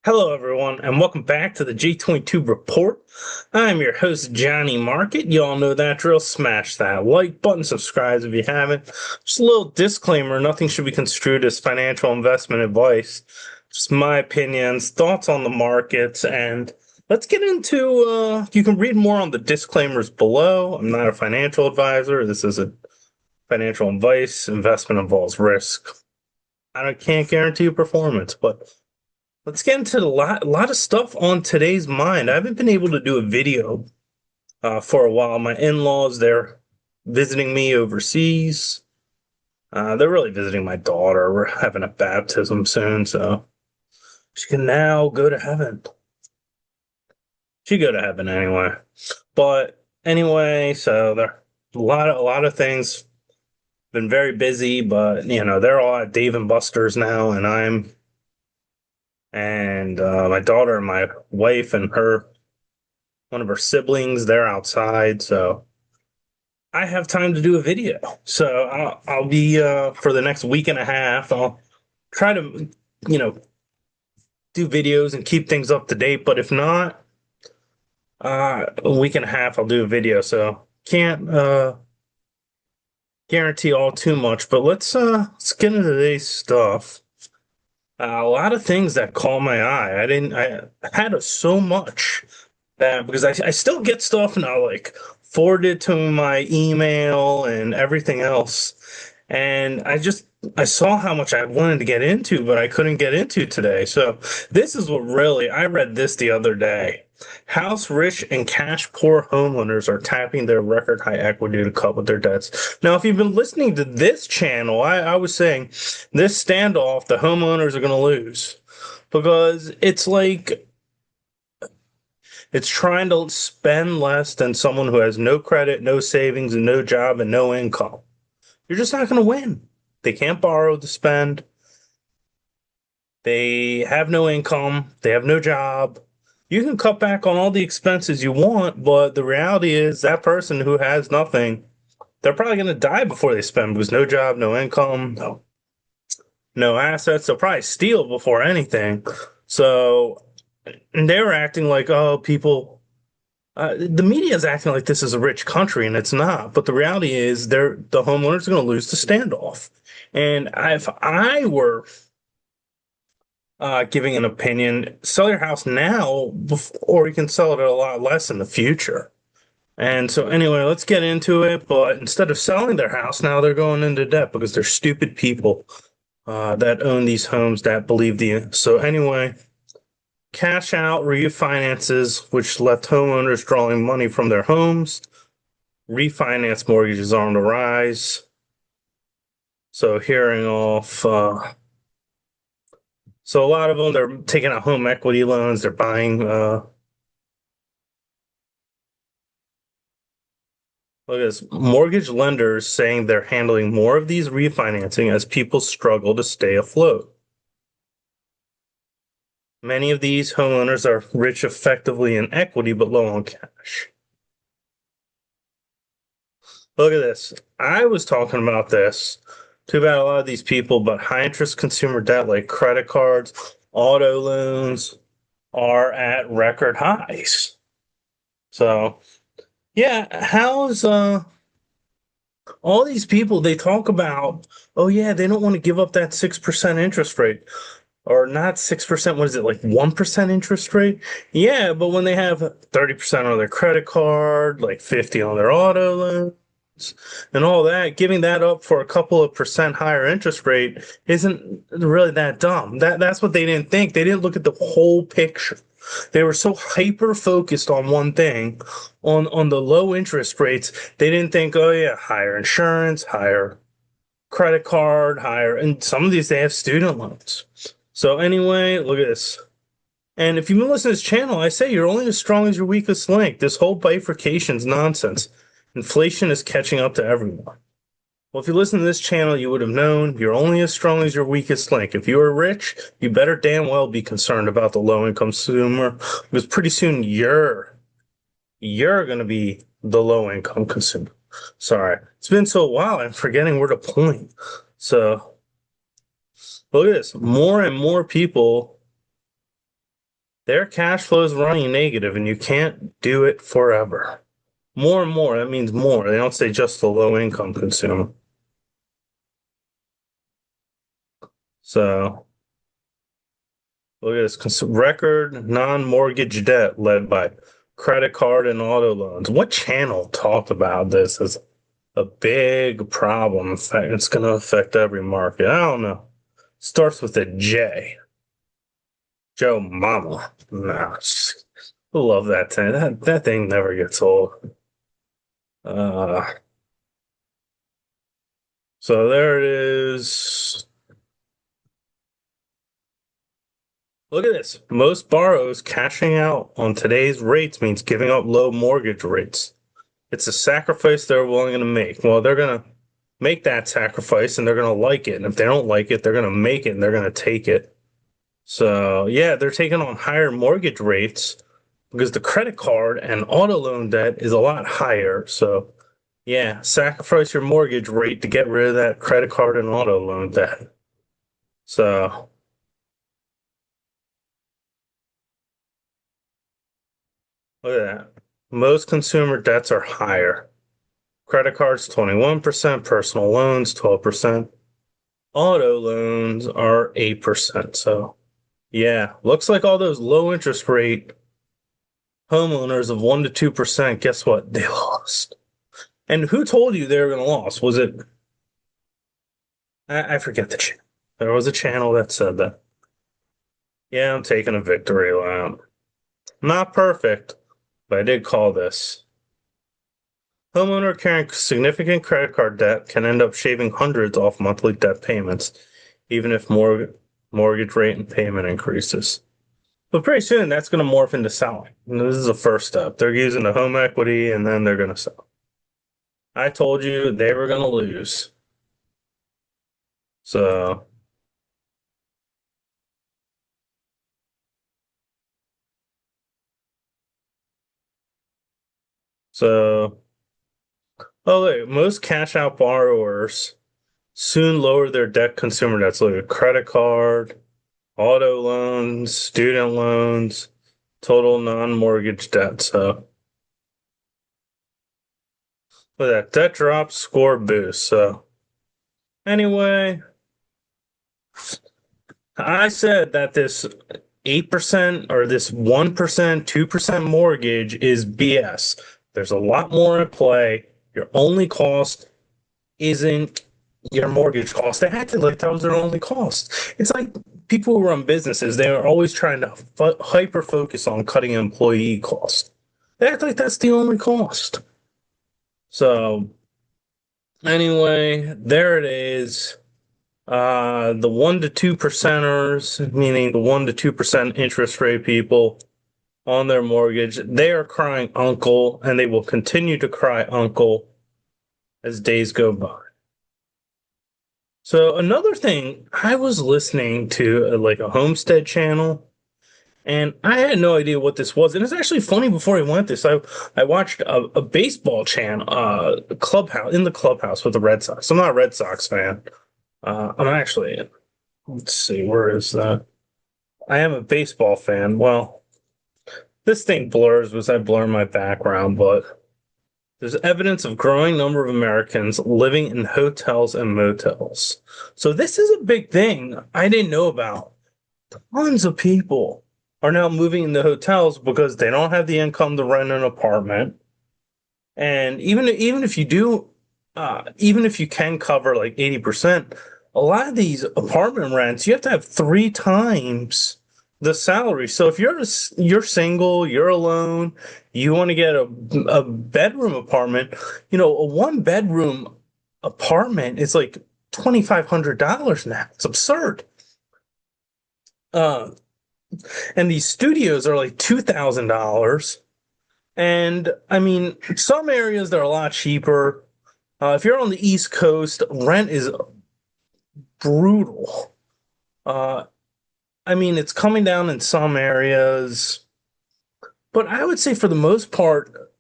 Hello, everyone, and welcome back to the G22 Report. I'm your host, Johnnie Market. You all know that drill. Smash that like button, subscribe if you haven't. Just a little disclaimer, nothing should be construed as financial investment advice. Just my opinions, thoughts on the markets, and let's get into, you can read more on the disclaimers below. I'm not a financial advisor. This isn't financial advice. Investment involves risk. Can't guarantee you performance, but let's get into a lot of stuff on today's mind. I haven't been able to do a video for a while. My in-laws, they're visiting me overseas. They're really visiting my daughter. We're having a baptism soon, so she can now go to heaven. She go to heaven anyway. But anyway, so there a lot of things. Been very busy, but they're all at Dave and Buster's now, and my daughter and my wife and one of her siblings, they're outside, so I have time to do a video. So I'll be for the next week and a half. I'll try to you know do videos and keep things up to date. But if not, a week and a half I'll do a video. So can't guarantee all too much. But let's get into today's stuff. A lot of things that caught my eye. I had so much that because I still get stuff and I'll like forward it to my email and everything else. And I saw how much I wanted to get into, but I couldn't get into today. So this is what really I read this the other day. House rich and cash poor homeowners are tapping their record high equity to cut with their debts. Now, if you've been listening to this channel, I was saying this standoff, the homeowners are going to lose because it's like it's trying to spend less than someone who has no credit, no savings, and no job and no income. You're just not going to win. They can't borrow to spend. They have no income. They have no job. You can cut back on all the expenses you want, but the reality is that person who has nothing, they're probably going to die before they spend because no job, no income, no assets. They'll probably steal before anything. So they were acting like, oh, people. The media is acting like this is a rich country, and it's not. But the reality is, the homeowners are going to lose the standoff. And if I were giving an opinion, sell your house now, or you can sell it at a lot less in the future. And so, anyway, let's get into it. But instead of selling their house, now they're going into debt because they're stupid people that own these homes that believe So, anyway. Cash out refinances, which left homeowners drawing money from their homes. Refinance mortgages are on the rise. So hearing off, so a lot of them, they're taking out home equity loans. They're buying, look at this, mortgage lenders saying they're handling more of these refinancing as people struggle to stay afloat. Many of these homeowners are rich effectively in equity, but low on cash. Look at this. I was talking about this. Too bad a lot of these people, but high interest consumer debt like credit cards, auto loans are at record highs. So, yeah, how's all these people they talk about, oh yeah, they don't want to give up that 6% interest rate. Or not 6%, what is it, like 1% interest rate? Yeah, but when they have 30% on their credit card, like 50 on their auto loans, and all that, giving that up for a couple of percent higher interest rate isn't really that dumb. That's what they didn't think. They didn't look at the whole picture. They were so hyper focused on one thing, on the low interest rates. They didn't think, oh yeah, higher insurance, higher credit card, higher, and some of these they have student loans. So anyway, look at this. And if you've been listening to this channel, I say you're only as strong as your weakest link. This whole bifurcation's nonsense. Inflation is catching up to everyone. Well, if you listen to this channel, you would have known you're only as strong as your weakest link. If you are rich, you better damn well be concerned about the low-income consumer, because pretty soon you're going to be the low-income consumer. Sorry, it's been so while, I'm forgetting where to point. So look at this. More and more people Their cash flow is running negative, and you can't do it forever. More and more, that means more. They don't say just the low income consumer. So look at this record non-mortgage debt led by credit card and auto loans. What channel talked about this as a big problem? In fact, it's going to affect every market. I don't know. Starts with a J. Joe Mama. Nah, I love that thing. That thing never gets old. Uh, so there it is. Look at this. Most borrowers cashing out on today's rates means giving up low mortgage rates. It's a sacrifice they're willing to make. Well, they're going to make that sacrifice and they're going to like it. And if they don't like it, they're going to make it and they're going to take it. So, yeah, they're taking on higher mortgage rates because the credit card and auto loan debt is a lot higher. So, yeah, sacrifice your mortgage rate to get rid of that credit card and auto loan debt. So, look at that. Most consumer debts are higher. Credit cards, 21%, personal loans, 12%. Auto loans are 8%. So, yeah, looks like all those low interest rate homeowners of 1 to 2%, guess what? They lost. And who told you they were going to lose? Was it? I forget the channel. There was a channel that said that. Yeah, I'm taking a victory lap. Not perfect, but I did call this. Homeowner carrying significant credit card debt can end up shaving hundreds off monthly debt payments, even if mortgage rate and payment increases. But pretty soon that's going to morph into selling. And this is the first step. They're using the home equity and then they're going to sell. I told you they were going to lose. So, so, oh, look, most cash out borrowers soon lower their debt consumer debts. Look at credit card, auto loans, student loans, total non-mortgage debt. So, look at that. Debt drops, score boost. So, anyway, I said that this 8% or this 1%, 2% mortgage is BS. There's a lot more at play. Your only cost isn't your mortgage cost. They acted like that was their only cost. It's like people who run businesses, they are always trying to hyper focus on cutting employee cost. They act like that's the only cost. So, anyway, there it is. The 1 to 2 percenters, meaning the 1 to 2% interest rate people on their mortgage, they are crying uncle, and they will continue to cry uncle as days go by. So another thing, I was listening to like a homestead channel, and I had no idea what this was. And it's actually funny. Before I went this, I watched a baseball channel, clubhouse in the clubhouse with the Red Sox. I'm not a Red Sox fan. I'm actually, let's see, where is that? I am a baseball fan. Well, this thing blurs as I blur my background, but there's evidence of growing number of Americans living in hotels and motels. So this is a big thing I didn't know about. Tons of people are now moving into hotels because they don't have the income to rent an apartment. And even if you do, even if you can cover like 80%, a lot of these apartment rents, you have to have 3 times the salary. So if you're single, you're alone, you want to get a bedroom apartment, a 1 bedroom apartment is like $2,500 now. It's absurd. Uh, and these studios are like $2,000. And I mean, some areas they're a lot cheaper. If you're on the East Coast, rent is brutal. Uh, I mean, it's coming down in some areas, but I would say for the most part,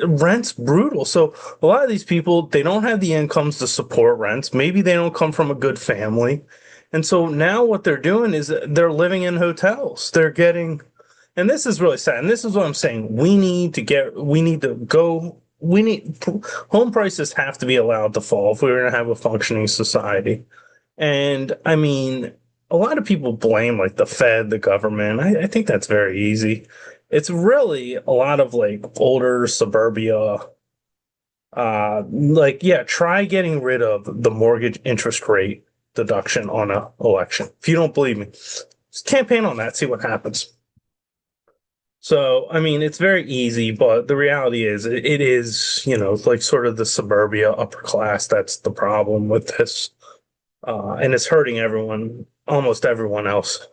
rent's brutal. So a lot of these people, they don't have the incomes to support rents. Maybe they don't come from a good family. And so now what they're doing is they're living in hotels. They're getting And this is really sad. And this is what I'm saying. We need to go, we need, home prices have to be allowed to fall if we're going to have a functioning society. And I mean, a lot of people blame like the Fed, the government. I think that's very easy. It's really a lot of like older suburbia. Like, yeah, try getting rid of the mortgage interest rate deduction on a election. If you don't believe me, just campaign on that, see what happens. So, I mean, it's very easy, but the reality is it is, like sort of the suburbia upper class. That's the problem with this. And it's hurting everyone, almost everyone else.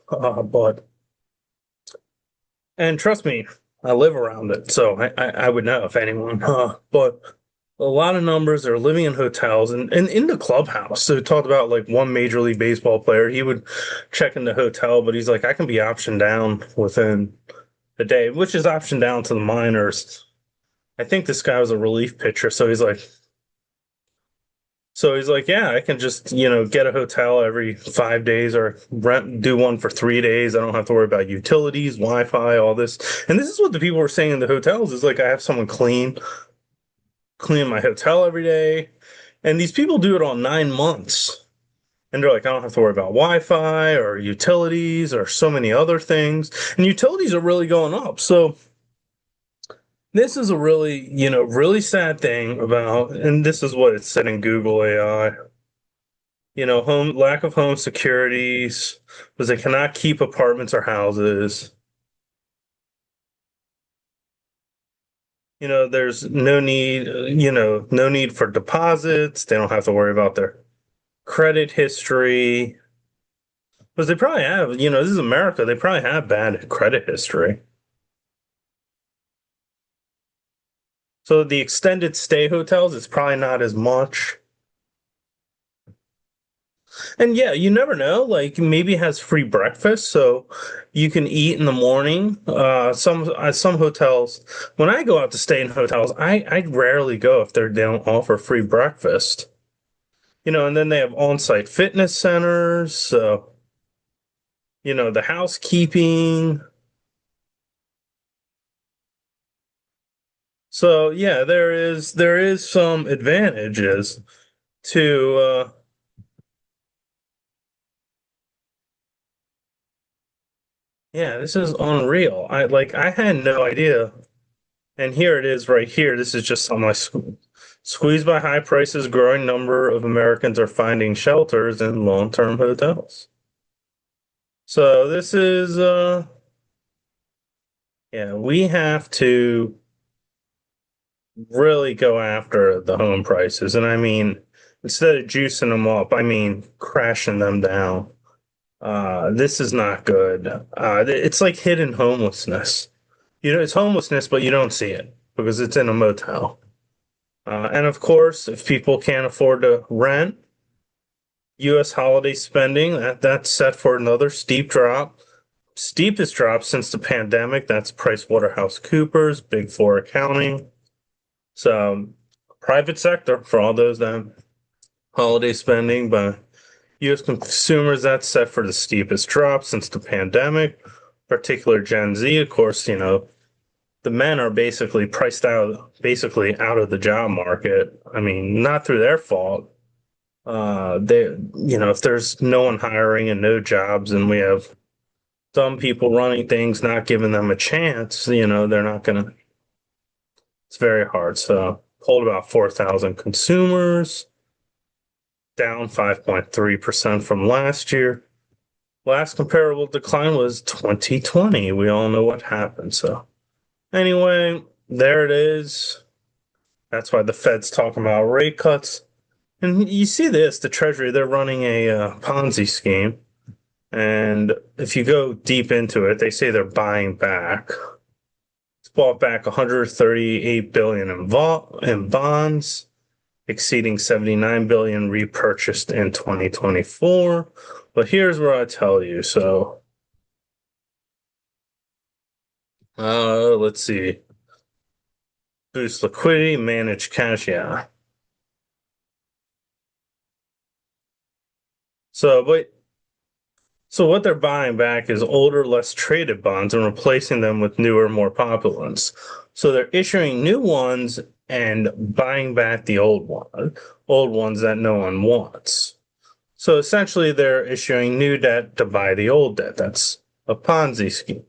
And trust me, I live around it, so I would know if anyone. But a lot of numbers are living in hotels and in the clubhouse. So we talked about like one Major League Baseball player. He would check in the hotel, but he's like, I can be optioned down within a day, which is optioned down to the minors. I think this guy was a relief pitcher, so he's like, yeah, I can just, get a hotel every 5 days or do one for 3 days. I don't have to worry about utilities, Wi-Fi, all this. And this is what the people were saying in the hotels is like, I have someone clean my hotel every day. And these people do it on 9 months. And they're like, I don't have to worry about Wi-Fi or utilities or so many other things. And utilities are really going up. So this is a really, really sad thing about, and this is what it said in Google AI. Home lack of home securities was they cannot keep apartments or houses. There's no need for deposits. They don't have to worry about their credit history. Because they probably have, this is America. They probably have bad credit history. So the extended stay hotels, it's probably not as much. And yeah, you never know. Like maybe it has free breakfast, so you can eat in the morning. Some hotels, when I go out to stay in hotels, I rarely go if they don't offer free breakfast. And then they have on-site fitness centers, so the housekeeping. So yeah, there is some advantages to yeah, this is unreal. I had no idea. And here it is right here. This is just on my squeezed by high prices, growing number of Americans are finding shelters in long-term hotels. So this is yeah, we have to really go after the home prices. And I mean, instead of juicing them up, I mean crashing them down. This is not good. It's like hidden homelessness. It's homelessness, but you don't see it because it's in a motel. And of course, if people can't afford to rent, U.S. holiday spending that's set for another steep drop, steepest drop since the pandemic. That's PricewaterhouseCoopers, Big Four accounting. So, private sector for all those that holiday spending, but U.S. consumers that's set for the steepest drop since the pandemic. Particular Gen Z, of course, the men are basically priced out, basically out of the job market. I mean, not through their fault. If there's no one hiring and no jobs, and we have some people running things, not giving them a chance, they're not gonna. It's very hard. So, polled about 4,000 consumers, down 5.3% from last year. Last comparable decline was 2020. We all know what happened. So, anyway, there it is. That's why the Fed's talking about rate cuts. And you see this, the Treasury, they're running a Ponzi scheme. And if you go deep into it, they say they're buying back. It's bought back 138 billion in bonds, exceeding 79 billion repurchased in 2024. But here's where I tell you. So, let's see. Boost liquidity, manage cash. Yeah. So, but So what they're buying back is older, less traded bonds and replacing them with newer, more popular ones. So they're issuing new ones and buying back the old ones that no one wants. So essentially, they're issuing new debt to buy the old debt. That's a Ponzi scheme.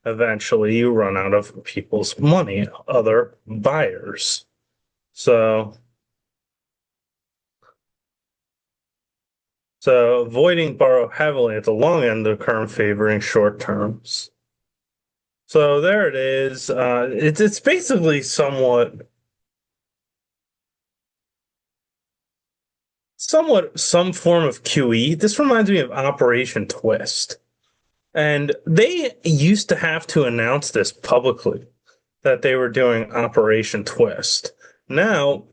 Eventually, you run out of people's money, other buyers. So, so avoiding borrow heavily at the long end of the curve, favoring short terms. So there it is. It's basically somewhat some form of QE. This reminds me of Operation Twist. And they used to have to announce this publicly that they were doing Operation Twist. Now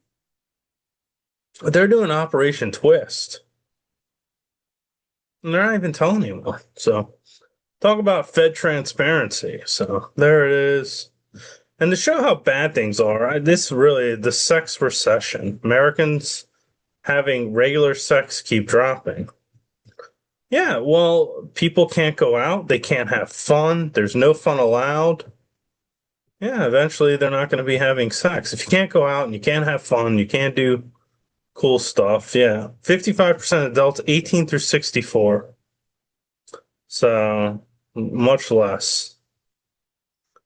they're doing Operation Twist. And they're not even telling anyone. So talk about Fed transparency. So there it is. And to show how bad things are, this really the sex recession. Americans having regular sex keep dropping. Yeah, well, people can't go out, they can't have fun, there's no fun allowed. Yeah, eventually they're not going to be having sex. If you can't go out and you can't have fun, you can't do cool stuff. Yeah, 55% adults 18 through 64. So much less.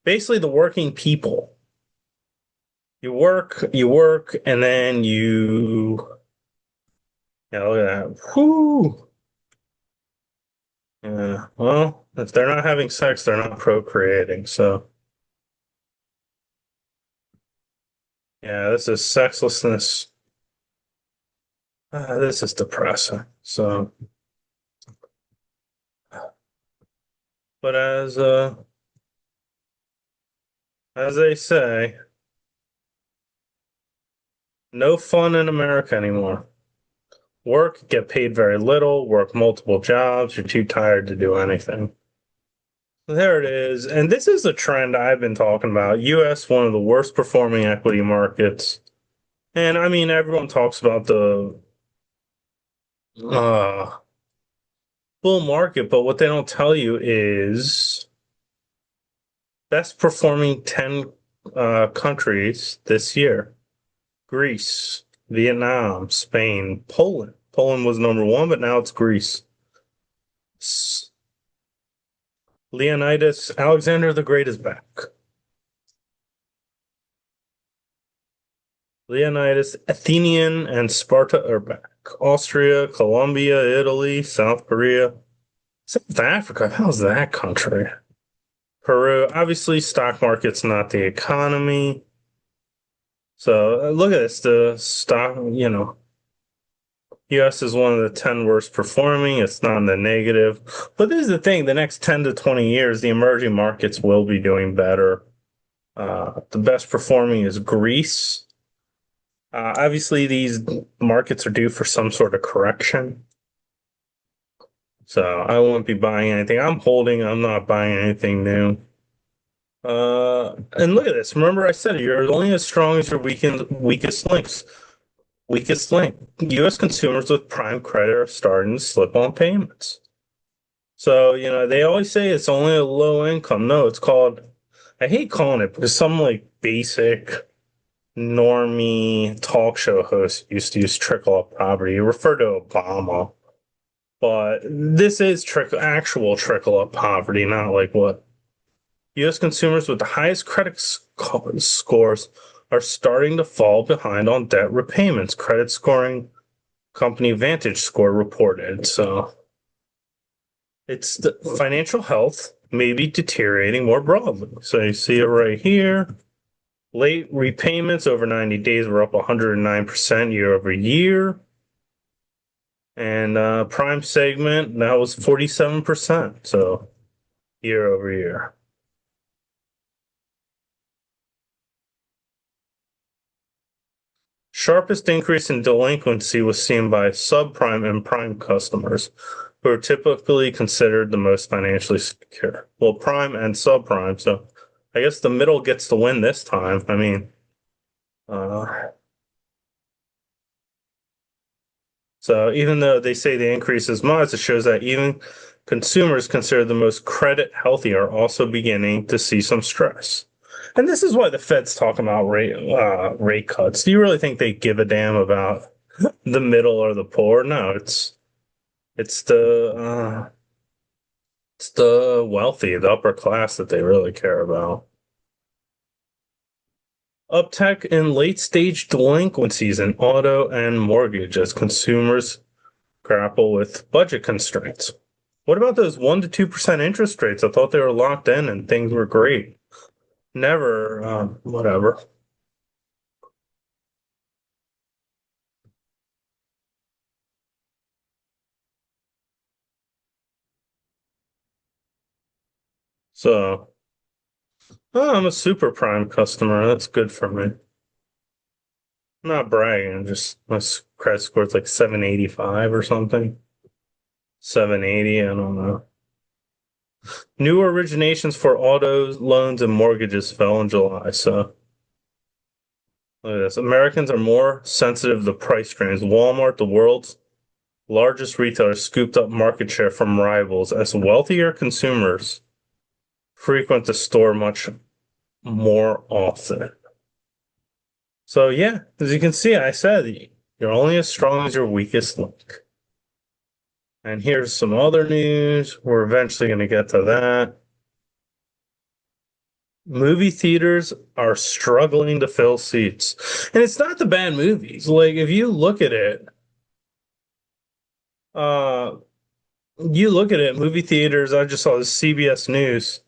Basically, the working people. You work, and then yeah, look at that. Whoo! Yeah, well, if they're not having sex, they're not procreating. So, yeah, this is sexlessness. This is depressing. So, but as they say, no fun in America anymore. Work, get paid very little, work multiple jobs, you're too tired to do anything. There it is. And this is a trend I've been talking about. US, one of the worst performing equity markets. And I mean, everyone talks about the uh, bull market, but what they don't tell you is best performing 10 countries this year: Greece, Vietnam, Spain, Poland. Poland was number one, but now it's Greece. Leonidas, Alexander the Great is back. Leonidas, Athenian, and Sparta are back. Austria, Colombia, Italy, South Korea, South Africa. How's that country? Peru. Obviously, stock market's not the economy. So look at this. The stock, US is one of the 10 worst performing. It's not in the negative. But this is the thing, the next 10 to 20 years, the emerging markets will be doing better. The best performing is Greece. Obviously, these markets are due for some sort of correction. So I won't be buying anything. I'm holding, I'm not buying anything new. And look at this. Remember, I said you're only as strong as your weakest links. Weakest link. U.S. consumers with prime credit are starting to slip on payments. So, they always say it's only a low income. No, it's called, I hate calling it because some like basic normie talk show host used to use trickle up poverty. You refer to Obama, but this is actual trickle up poverty, not like what U.S. consumers with the highest credit scores are starting to fall behind on debt repayments. Credit scoring company Vantage Score reported. So it's the financial health may be deteriorating more broadly. So you see it right here. Late repayments over 90 days were up 109% year over year. And prime segment, that was 47%. So year over year. Sharpest increase in delinquency was seen by subprime and prime customers, who are typically considered the most financially secure. Well, prime and subprime. So I guess the middle gets the win this time. I mean, uh, so even though they say the increase is modest, it shows that even consumers considered the most credit healthy are also beginning to see some stress. And this is why the Fed's talking about rate cuts. Do you really think they give a damn about the middle or the poor? No, it's the wealthy, the upper class that they really care about. Uptick in late stage delinquencies in auto and mortgage as consumers grapple with budget constraints. What about those 1 to 2% interest rates? I thought they were locked in and things were great. Never, whatever. So, oh, I'm a super prime customer. That's good for me. I'm not bragging, just my credit score's like 785 or something. 780, I don't know. New originations for autos, loans, and mortgages fell in July. So, look at this. Americans are more sensitive to price trends. Walmart, the world's largest retailer, scooped up market share from rivals as wealthier consumers frequent the store much more often. So, yeah, as you can see, I said you're only as strong as your weakest link. And here's some other news. We're eventually going to get to that. Movie theaters are struggling to fill seats. And it's not the bad movies. Like, if you look at it, uh, movie theaters, I just saw this CBS News.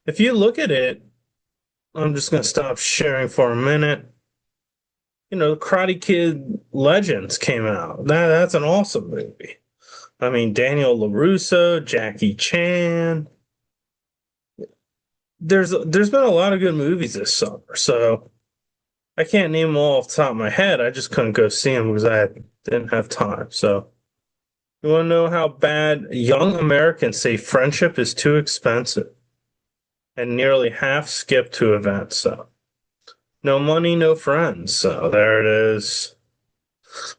If you look at it, I'm just going to stop sharing for a minute. You know, Karate Kid Legends came out. That's an awesome movie. I mean, Daniel LaRusso, Jackie Chan. There's been a lot of good movies this summer, so I can't name them all off the top of my head. I just couldn't go see them because didn't have time. So, you want to know how bad young Americans say friendship is too expensive, and nearly half skip to events. So, no money, no friends. So there it is.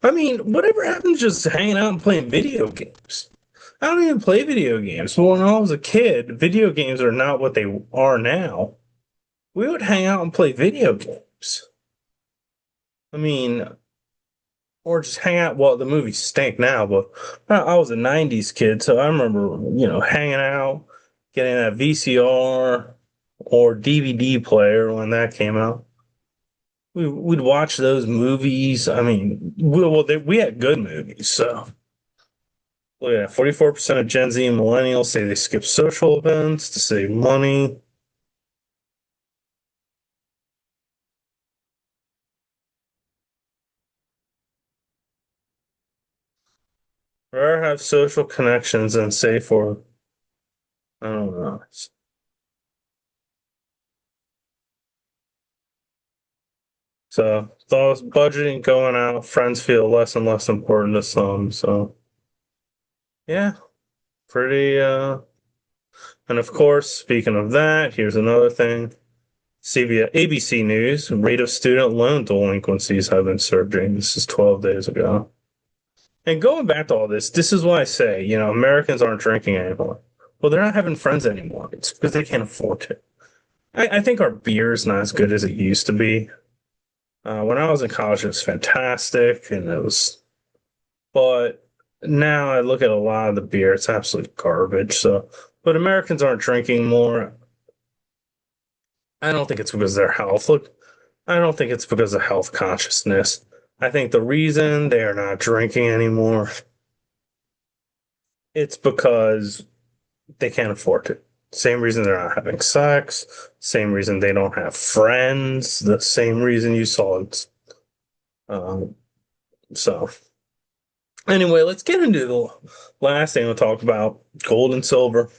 I mean, whatever happens just hanging out and playing video games? I don't even play video games. But when I was a kid, video games are not what they are now. We would hang out and play video games. I mean, or just hang out. Well, the movies stink now, but I was a 90s kid, so I remember, hanging out, getting that VCR or DVD player when that came out. We'd watch those movies. I mean, we had good movies, so. Look at that. 44% of Gen Z and millennials say they skip social events to save money. Rather have social connections than say for, I don't know. So, those budgeting going out, friends feel less and less important to some. So, yeah, pretty, and of course, speaking of that, here's another thing. ABC News, rate of student loan delinquencies have been surging. This is 12 days ago. And going back to all this, this is why I say, Americans aren't drinking anymore. Well, they're not having friends anymore. It's because they can't afford it. I think our beer is not as good as it used to be. When I was in college, it was fantastic, but now I look at a lot of the beer, it's absolute garbage. So, but Americans aren't drinking more. I don't think it's because of their health. Look, I don't think it's because of health consciousness. I think the reason they are not drinking anymore, it's because they can't afford it. Same reason they're not having sex, same reason they don't have friends, the same reason you saw it. Um, so, anyway, let's get into the last thing we'll talk about, gold and silver.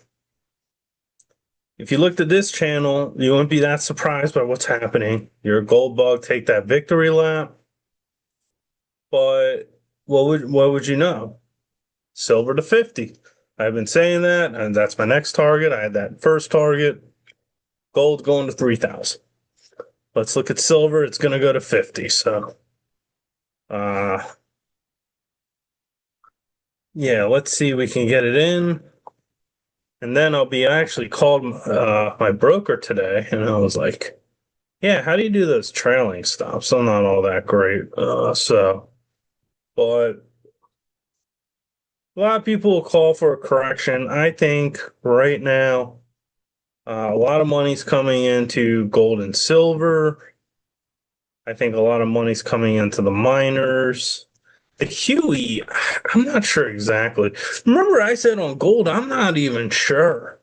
If you looked at this channel, you wouldn't be that surprised by what's happening. You're a gold bug, take that victory lap. But what would you know? Silver to 50. I've been saying that, and that's my next target. I had that first target. Gold going to 3,000. Let's look at silver. It's going to go to 50. So, yeah, let's see. We can get it in. And then I actually called my broker today, and I was like, "Yeah, how do you do those trailing stops? I'm not all that great." But a lot of people will call for a correction. I think right now, a lot of money's coming into gold and silver. I think a lot of money's coming into the miners. The Huey, I'm not sure exactly. Remember, I said on gold, I'm not even sure.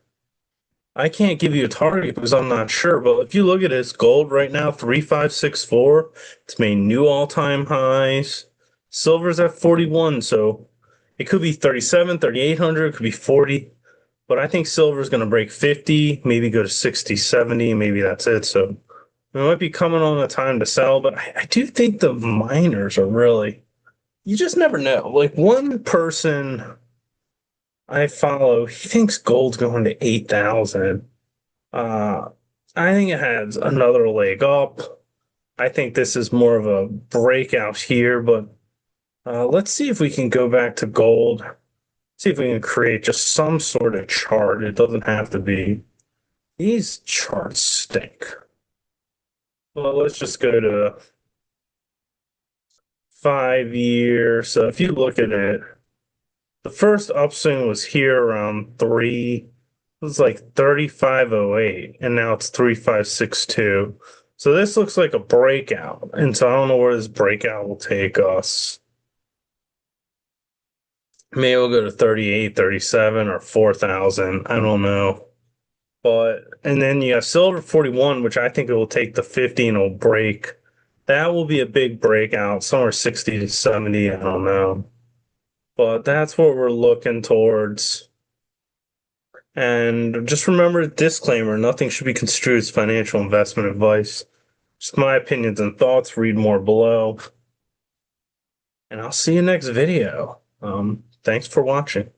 I can't give you a target because I'm not sure. But if you look at this gold right now, 3564, it's made new all-time highs. Silver's at 41, so it could be 37, 3800, it could be 40. But I think silver's going to break 50, maybe go to 60, 70, maybe that's it. So it might be coming on a time to sell, but I do think the miners are really, you just never know. Like one person I follow, he thinks gold's going to 8,000. Uh, I think it has another leg up. I think this is more of a breakout here, but let's see if we can go back to gold. See if we can create just some sort of chart. It doesn't have to be. These charts stink. Well, let's just go to 5 year. So if you look at it, the first upswing was here around it was like 3508, and now it's 3562. So this looks like a breakout. And so I don't know where this breakout will take us. Maybe we'll go to 38, 37, or 4,000. I don't know. And then you have silver 41, which I think it will take the 50 and it'll break. That will be a big breakout, somewhere 60 to 70. I don't know. But that's what we're looking towards. And just remember, disclaimer, nothing should be construed as financial investment advice. Just my opinions and thoughts. Read more below. And I'll see you next video. Thanks for watching.